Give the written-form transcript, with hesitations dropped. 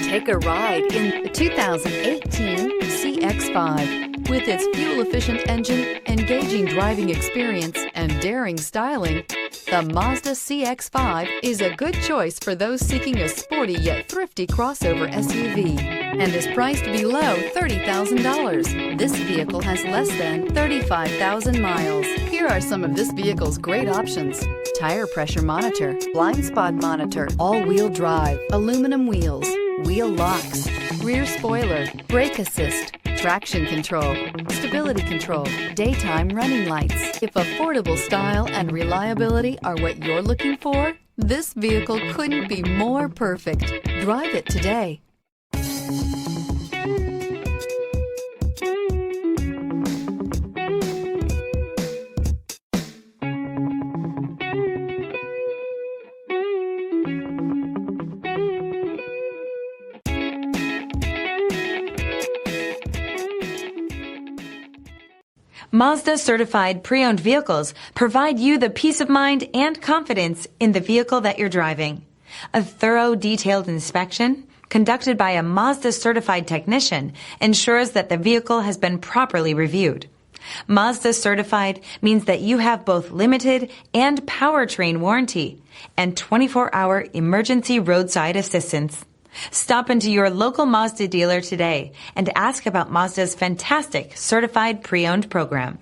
Take a ride in the 2018 CX-5. With its fuel-efficient engine, engaging driving experience, and daring styling, the Mazda CX-5 is a good choice for those seeking a sporty yet thrifty crossover SUV and is priced below $30,000. This vehicle has less than 35,000 miles. Here are some of this vehicle's great options: tire pressure monitor, blind spot monitor, all-wheel drive, aluminum wheels, wheel locks, rear spoiler, brake assist, traction control, stability control, daytime running lights. If affordable style and reliability are what you're looking for, this vehicle couldn't be more perfect. Drive it today. Mazda Certified Pre-Owned vehicles provide you the peace of mind and confidence in the vehicle that you're driving. A thorough, detailed inspection conducted by a Mazda Certified technician ensures that the vehicle has been properly reviewed. Mazda Certified means that you have both limited and powertrain warranty and 24-hour emergency roadside assistance. Stop into your local Mazda dealer today and ask about Mazda's fantastic Certified Pre-Owned program.